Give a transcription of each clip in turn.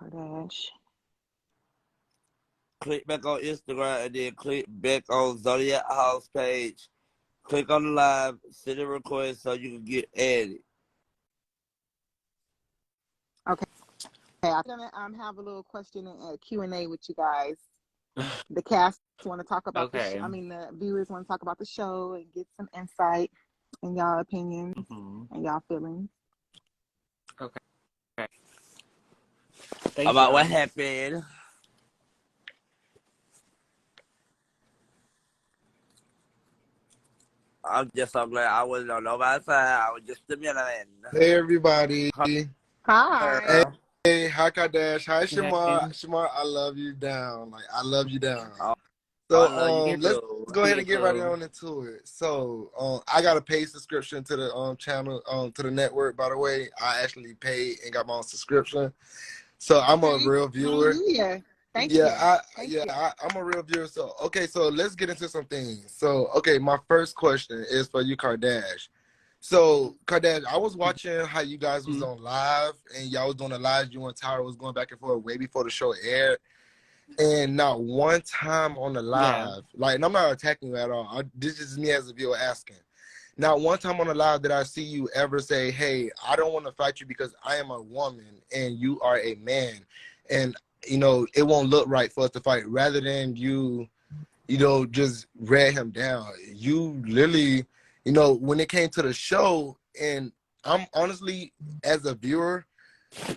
Kardash. Click back on Instagram and then click back on Zodiac House page. Click on the live, send a request so you can get added. Okay. I'm gonna have a little question and Q&A with you guys. The cast want to talk about the viewers want to talk about the show and get some insight and y'all opinions and y'all feelings. Okay. About what happened. I'm just so glad I wasn't on nobody's side. I was just stimulating. Hey, everybody. Hi. Hey, hi, Kardash. Hi, Shamar. Shamar, I love you down. Like, I love you down. So, let's go ahead and get right on into it. So, I got a paid subscription to the channel, to the network, by the way. I actually paid and got my own subscription. So, I'm a real viewer. Thank you. I'm a real viewer. So, okay, so let's get into some things. So, okay, my first question is for you, Kardash. So, Kardash, I was watching how you guys was on live, and y'all was doing the live. You and Tyra was going back and forth way before the show aired. And not one time on the live, like, and I'm not attacking you at all. This is me as a viewer asking. Not one time on the live did I see you ever say, hey, I don't want to fight you because I am a woman and you are a man. And, you know, it won't look right for us to fight. Rather than you know, just read him down. You literally, you know, when it came to the show, and I'm honestly, as a viewer,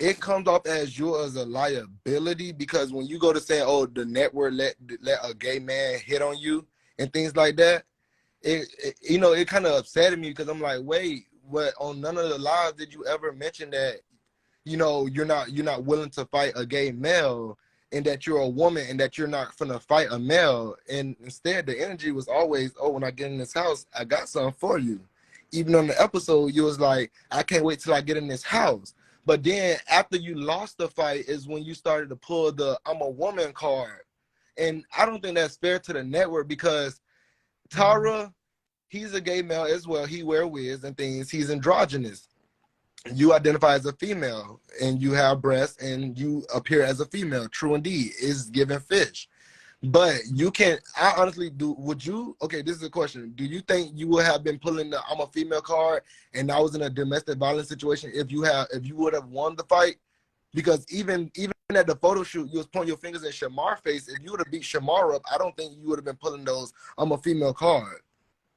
it comes off as you as a liability, because when you go to say, oh, the network let a gay man hit on you and things like that, it you know, it kind of upsetted me, because I'm like, wait, what, on none of the lives did you ever mention that, you know, you're not willing to fight a gay male, and that you're a woman, and that you're not finna fight a male? And instead, the energy was always, oh, when I get in this house, I got something for you. Even on the episode, you was like, I can't wait till I get in this house. But then after you lost the fight is when you started to pull the I'm a woman card. And I don't think that's fair to the network, because Tara, he's a gay male as well. He wear wigs and things. He's androgynous. You identify as a female and you have breasts and you appear as a female. True indeed, is given fish. But you can't, I honestly okay, this is a question. Do you think you would have been pulling the I'm a female card and I was in a domestic violence situation if you would have won the fight? Because even at the photo shoot, you was pointing your fingers at Shamar's face. If you would have beat Shamar up, I don't think you would have been pulling those I'm a female card.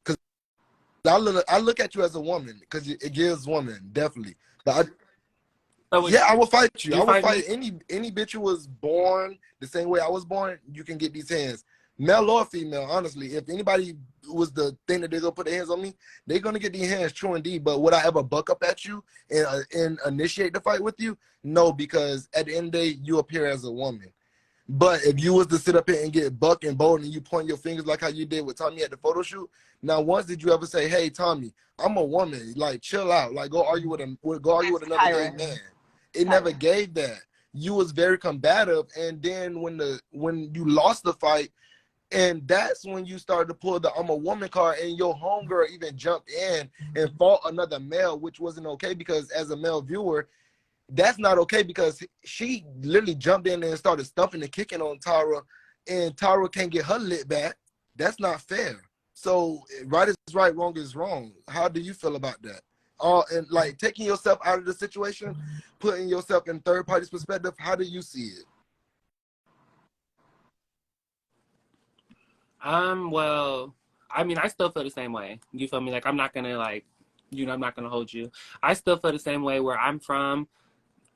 Because I look at you as a woman, because it gives woman, definitely. But I will fight you. I will fight any bitch who was born the same way I was born. You can get these hands, male or female. Honestly, if anybody was the thing that they're gonna put their hands on me, they're gonna get these hands. True indeed. But would I ever buck up at you and initiate the fight with you? No, because at the end of the day, you appear as a woman. But if you was to sit up here and get buck and bold and you point your fingers like how you did with Tommy at the photo shoot, now once did you ever say, hey Tommy, I'm a woman, like chill out, like go argue with another gay man? It never gave that. You was very combative, and then when you lost the fight, and that's when you started to pull the I'm a woman card, and your homegirl even jumped in and fought another male, which wasn't okay, because as a male viewer, that's not okay, because she literally jumped in and started stuffing and kicking on Tara, and Tara can't get her lit back. That's not fair. So right is right, wrong is wrong. How do you feel about that? And like taking yourself out of the situation, putting yourself in third party's perspective, how do you see it? Well, I mean, I still feel the same way. You feel me? Like, I'm not gonna, like, you know, I'm not gonna hold you. I still feel the same way. Where I'm from,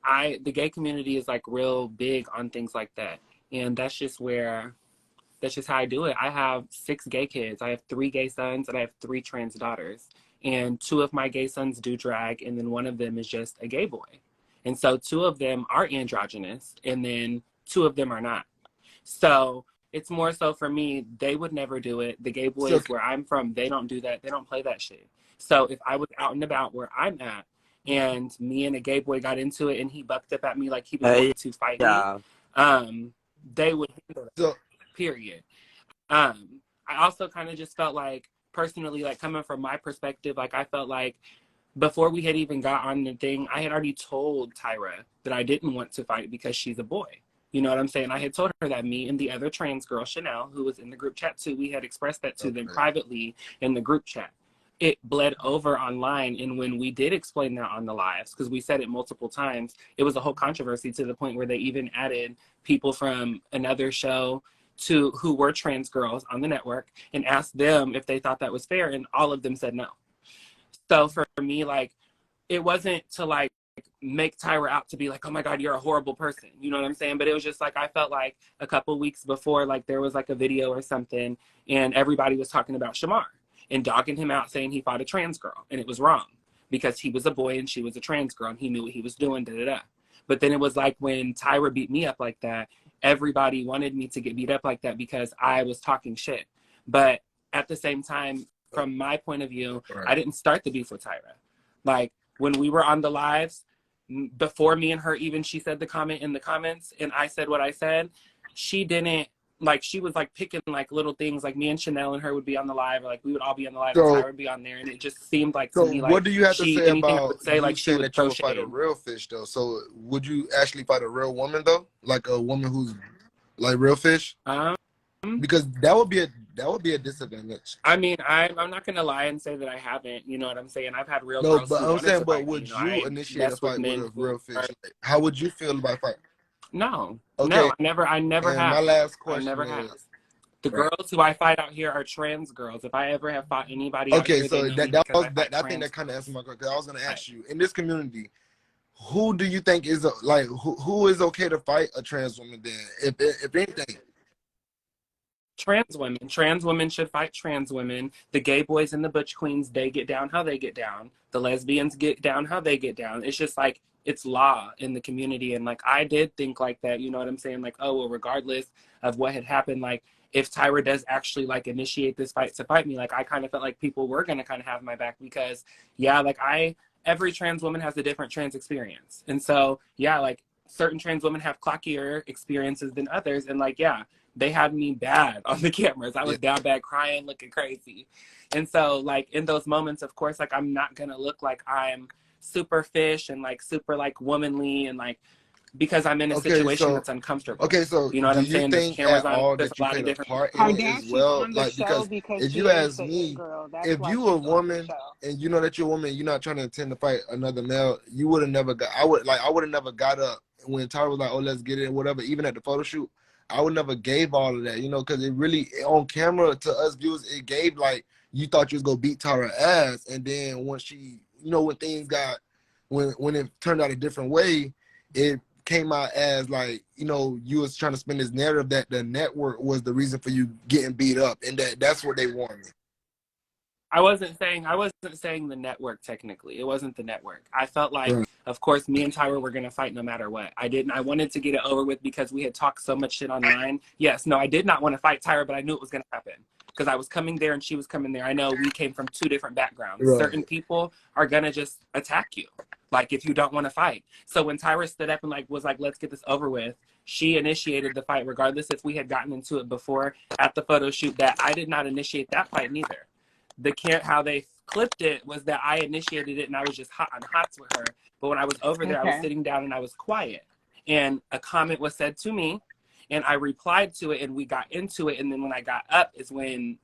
the gay community is like real big on things like that, and that's just how I do it. I have 6 gay kids. I have 3 gay sons, and I have 3 trans daughters. And 2 of my gay sons do drag, and then 1 of them is just a gay boy. And so 2 of them are androgynous, and then 2 of them are not. So it's more so for me, they would never do it. The gay boys where I'm from, they don't do that. They don't play that shit. So if I was out and about where I'm at, and me and a gay boy got into it, and he bucked up at me like he was going to fight me, they would handle that, period. I also kind of just felt like, personally, like coming from my perspective, like I felt like before we had even got on the thing, I had already told Tyra that I didn't want to fight because she's a boy. You know what I'm saying? I had told her that me and the other trans girl, Chanel, who was in the group chat too, we had expressed that to them privately in the group chat. It bled over online, and when we did explain that on the lives, because we said it multiple times, it was a whole controversy to the point where they even added people from another show to who were trans girls on the network and asked them if they thought that was fair, and all of them said no. So for me, like, it wasn't to like make Tyra out to be like, oh my God, you're a horrible person. You know what I'm saying? But it was just like, I felt like a couple weeks before, like there was like a video or something and everybody was talking about Shamar and dogging him out saying he fought a trans girl. And it was wrong because he was a boy and she was a trans girl and he knew what he was doing, da da da. But then it was like when Tyra beat me up like that, everybody wanted me to get beat up like that because I was talking shit. But at the same time, from my point of view, I didn't start the beef with Tyra. Like when we were on the lives, before me and her even, she said the comment in the comments and I said what I said, she didn't, like, she was like picking like little things, like me and Chanel and her would be on the live, or like we would all be on the live and Tyra would be on there, and it just seemed like to me like, what do you have to say anything I about would say, you like she saying would that you throw would fight a shade. real fish though? So would you actually fight a real woman though, like a woman who's like real fish? Because that would be a disadvantage. I mean, I'm not gonna lie and say that I haven't. You know what I'm saying? I've had real No, girls but who I'm wanted saying, to but fight me. would You know, you I initiate a mess with fight with men a who real fish? are... Like, how would you feel about fighting? No, Okay, no, I never and have. my last I question never have. is, The girls who I fight out here are trans girls. If I ever have fought anybody out okay, here, they so know me that because was I fight that. I think trans that kind of girls. answered my question. Because I was going to ask you, in this community, who do you think is like who is okay to fight a trans woman? Then, if anything, Trans women should fight trans women. The gay boys and the butch queens, they get down how they get down. The lesbians get down how they get down. It's just like, it's law in the community. And like, I did think like that, you know what I'm saying? Like, oh, well, regardless of what had happened, like if Tyra does actually like initiate this fight to fight me, like I kind of felt like people were going to kind of have my back because yeah, like every trans woman has a different trans experience. And so, yeah, like certain trans women have clockier experiences than others. And like, yeah, they had me bad on the cameras. I was down bad crying, looking crazy. And so like in those moments, of course, like I'm not going to look like I'm super fish and like super like womanly and like, because I'm in a situation that's uncomfortable. okay, so You know what do I'm you saying? There's think cameras at on. all There's that a you lot of played a different... part in it as Kardashian's well? on the Like, show because because if she you is ask the it me, girl. That's if why you a she's on the woman show. and you know that you're a woman, you're not trying to intend to fight another male, you would have never got. I would have never got up when Tyra was like, "Oh, let's get it," and whatever. Even at the photo shoot, I would never gave all of that, you know, because it really on camera to us viewers, it gave like you thought you was gonna beat Tyra ass, and then once she, you know, when things got when it turned out a different way, it came out as like, you know, you was trying to spin this narrative that the network was the reason for you getting beat up and that's what they wanted. I wasn't saying the network technically. It wasn't the network. I felt like, of course, me and Tyra were gonna fight no matter what. I wanted to get it over with because we had talked so much shit online. Yes, no, I did not want to fight Tyra, but I knew it was gonna happen. Because I was coming there and she was coming there. I know we came from two different backgrounds. Certain people are gonna just attack you. Like if you don't want to fight. So when Tyra stood up and like was like, let's get this over with, she initiated the fight, regardless if we had gotten into it before at the photo shoot. That I did not initiate that fight neither. How they clipped it was that I initiated it and I was just hot on hots with her. But when I was over there, I was sitting down and I was quiet. And a comment was said to me and I replied to it and we got into it. And then when I got up is when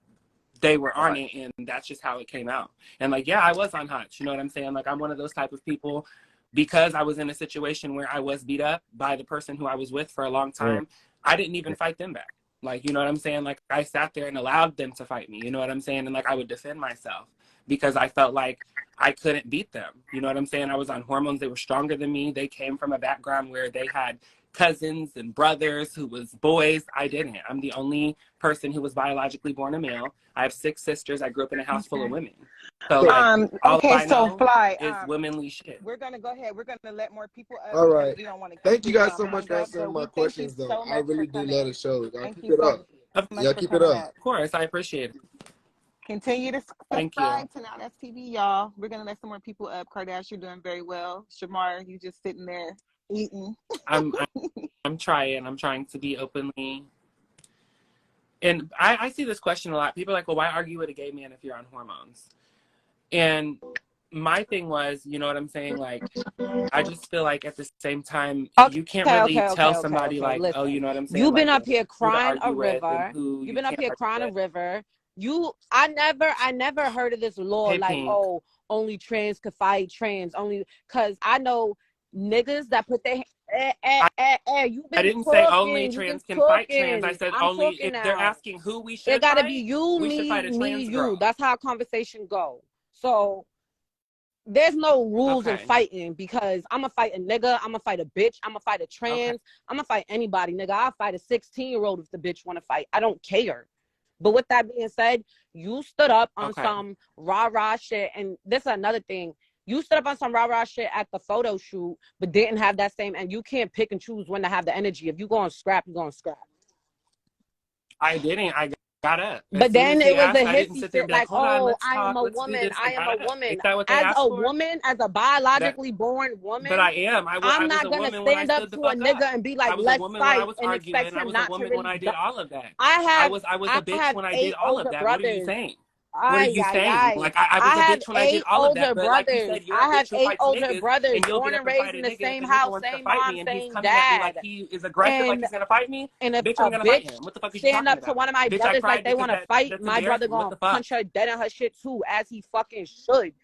they were on it, and that's just how it came out. And like, yeah, I was on hots. You know what I'm saying? Like I'm one of those type of people, because I was in a situation where I was beat up by the person who I was with for a long time. I didn't even fight them back. Like, you know what I'm saying? Like I sat there and allowed them to fight me, you know what I'm saying? And like I would defend myself because I felt like I couldn't beat them. You know what I'm saying? I was on hormones. They were stronger than me. They came from a background where they had cousins and brothers who was boys. I didn't. I'm the only person who was biologically born a male. I have 6 sisters. I grew up in a house full of women. So like, all I know Fly, is womanly shit. We're gonna go ahead. We're gonna let more people up. All right. We don't want to. Thank you guys so much for answering my questions, though. So I really do love the show. Y'all keep it up. Y'all keep it up. Of course, I appreciate it. Continue to Thank subscribe to Now That's TV, y'all. We're gonna let some more people up. Kardash, you're doing very well. Shamar, you just sitting there eating. I'm trying. I'm trying to be openly. And I see this question a lot. People are like, well, why argue with a gay man if you're on hormones? And my thing was, you know what I'm saying? Like, I just feel like at the same time, you can't really tell somebody like, listen, oh, you know what I'm saying? You've been like up here crying a river. You've been up here crying a river. I never heard of this law like, Pink. oh, only trans could fight trans, only because I know niggas that put their you've been I didn't talking, say only trans can fight trans. I said only if now. they're asking who we should it gotta fight, be you, we should fight a trans girl. you. That's how conversation go. So there's no rules in fighting, because I'm gonna fight a nigga, I'm gonna fight a bitch, I'm gonna fight a trans, I'm gonna fight anybody, nigga. I'll fight a 16-year-old if the bitch wanna fight. I don't care. But with that being said, you stood up on some rah-rah shit, and this is another thing. You stood up on some rah-rah shit at the photo shoot, but didn't have that same, and you can't pick and choose when to have the energy. If you go on scrap, you're going to scrap. I didn't. I got up. But then it was a hissy shit like, oh, I am a woman. I am a woman. As a woman, as a biologically born woman. But I am. I'm not going to stand up to a nigga and be like, let's fight, and expect him not to really. I was a woman when I did all of that. I was a bitch when I did all of that. What are you saying? What are you saying? Like, I was a bitch when I did all of that. But like you said, you're I have a bitch who 8 fights older niggas, brothers, and you'll born get and up raised in the same house, same mom, same dad. Like he is aggressive, like he's gonna fight me. And if bitch, a I'm gonna fight him. What the fuck is you stand talking up about? to one of my bitch, brothers like they want to fight, my brother gonna punch her dead in her shit too, as he fucking should.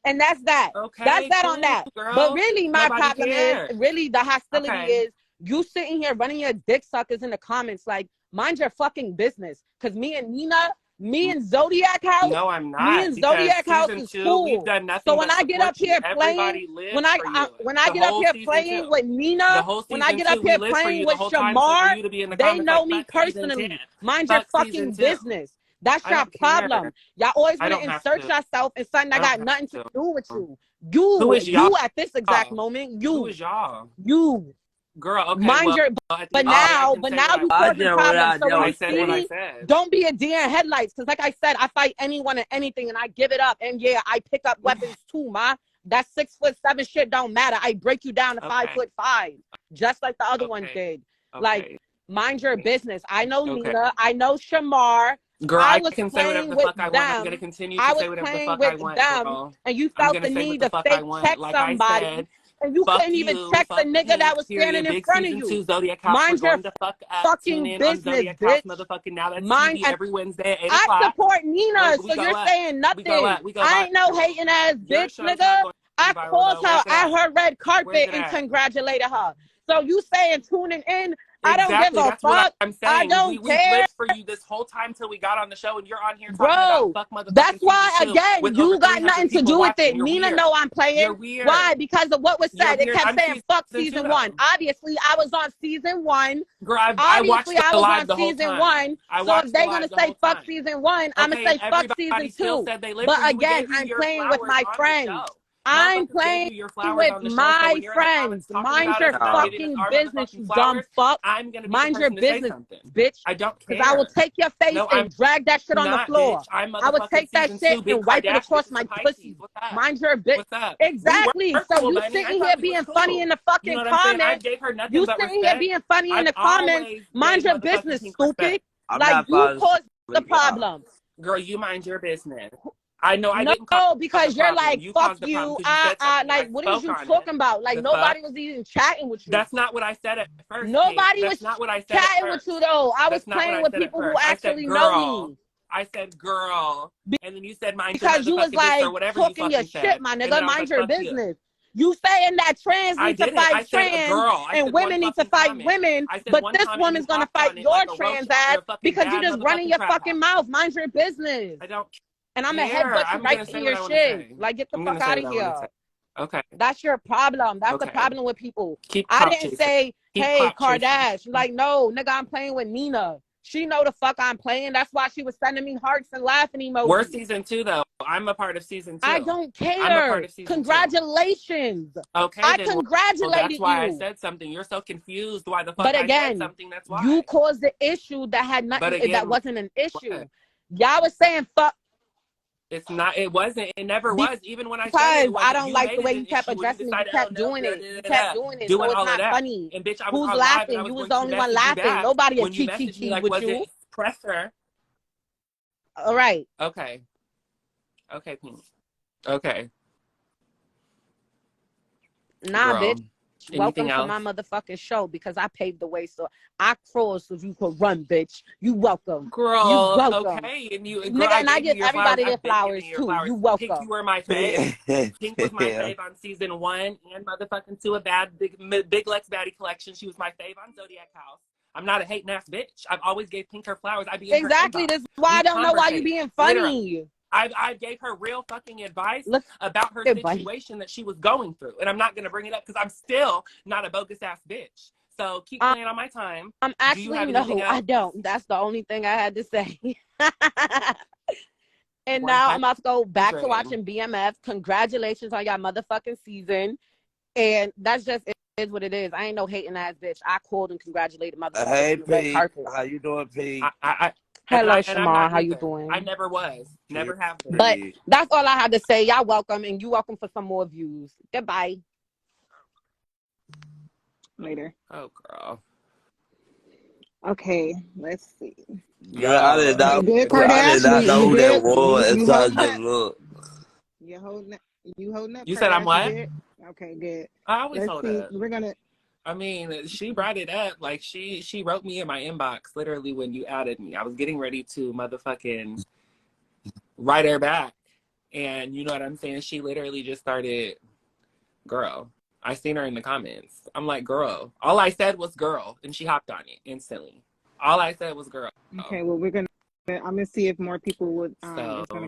And that's that. Okay, that's that cool, on that. Girl. But really, my Nobody problem cares. is, really the hostility is you sitting here running your dick suckers in the comments like, mind your fucking business. Because me and Zodiac House, no, I'm not. Me and Zodiac House is cool. We've done nothing. So when I get up here playing, when I get up here playing with Nina, when I get up here playing with Shamar, they know me personally. Mind your fucking business. That's your problem. Y'all always want to insert yourself in something that got nothing to do with you. You at this exact moment, you. Who is y'all? You. Girl, okay. Mind your, but now you causing problems. So when you see me, don't be a deer in headlights. Because like I said, I fight anyone and anything, and I give it up. And yeah, I pick up weapons too, ma. That 6'7" shit don't matter. I break you down to 5'5", just like the other one did. Like, mind your business. I know Nina. I know Shamar. Girl, I can say whatever the fuck I want. I'm gonna continue to say whatever the fuck I want. Girl. And you felt the need to fake check somebody. And you couldn't even check the nigga that was standing in front of you. Mind your fucking business, bitch. Mind every Wednesday at 8 o'clock. I support Nina, so you're saying nothing. I ain't no hating ass bitch, nigga. I called her at her red carpet and congratulated her. So you saying tuning in? I don't give a fuck. I don't care. We lived for you this whole time till we got on the show, and you're on here talking about fuck motherfucking. That's why again, you got nothing to do with it. Nina know I'm playing. Why? Because of what was said. It kept saying fuck season 1. Obviously, I was on season 1. Girl, I was on season 1. So if they're gonna say fuck season 1, I'm gonna say fuck season 2. But again, I'm playing with my friends. I'm playing with my friends. Mind your fucking business, you dumb fuck. Mind your business, bitch. I don't care. Because I will take your face and drag that shit on the floor. I will take that shit and wipe it across my pussy. Mind your bitch. Exactly. So you sitting here being funny in the fucking comments. You sitting here being funny in the comments. Mind your business, stupid. Like you caused the problem. Girl, you mind your business. I know I didn't call because you're like, fuck you. Like, what is you talking about? Like, nobody was even chatting with you. That's not what I said at first. Nobody was chatting with you, though. I was playing with people who actually know me. I said, girl. And then you said, mind because you was like talking your shit, my nigga. Mind your business. You saying that trans need to fight trans and women need to fight women, but this woman's gonna fight your trans ass because you just running your fucking mouth. Mind your business. I don't. And I'm a headbutt you right in your shit. Like, get the fuck out of here. Okay. That's your problem. That's the problem with people. I didn't say, hey, Kardash. Like, no, nigga, I'm playing with Nina. She know the fuck I'm playing. That's why she was sending me hearts and laughing emojis. We're season 2, though. I'm a part of season 2. I don't care. I'm a part of season 2. Congratulations. Okay. I congratulated you. That's why I said something. You're so confused why the fuck I said something. That's why. You caused the issue that had nothing, that wasn't an issue. Y'all was saying fuck. It's not. It wasn't. It never was. Even when I said it, I don't like the way you kept addressing me. You kept doing it. You kept doing it. So it's not funny. And bitch, who's laughing? You was the only one laughing. Nobody a kiki with you. Pressure. All right. Okay. Okay, Pink. Okay. Nah, Girl. bitch. Anything Welcome else? to my motherfucking show because I paved the way, so I crawled so you could run, bitch. You welcome. Girl, you welcome. okay. And you, girl, Nigga, I and I gave you give your flowers. everybody their I've been giving flowers you your too. flowers. You Pink, welcome. you were my fave. Pink was my fave on season 1 and motherfucking 2 of Big Lex Baddie Collection. She was my fave on Zodiac House. I'm not a hating ass bitch. I've always gave Pink her flowers. I be in Exactly. her inbox. This is why I don't know why you being funny. Literally. I gave her real fucking advice about her advice. situation that she was going through. And I'm not going to bring it up because I'm still not a bogus ass bitch. So keep playing on my time. Actually, no, I don't. That's the only thing I had to say. And now I'm about to go back to watching BMF. Congratulations on y'all motherfucking season. And that's just is what it is. I ain't no hating ass bitch. I called and congratulated motherfuckers. Hey, Pete. How you doing, Pete? Hello, Shamar. How you doing? I never was. Never have been. But that's all I had to say. Y'all welcome, and you welcome for some more views. Goodbye. Later. Oh, girl. Okay, let's see. Girl, I did not. Good, I did not Kardash. know who that You was good? until I just looked. You holding up? You Kardash, said I'm what? Good? Okay, good. I always hold see. up. We're gonna. I mean, she brought it up. Like she wrote me in my inbox literally when you added me. I was getting ready to motherfucking write her back, and you know what I'm saying. She literally just started, girl. I seen her in the comments. I'm like, girl. All I said was girl, and she hopped on it instantly. All I said was girl. Okay, well I'm gonna see if more people would. So. It's gonna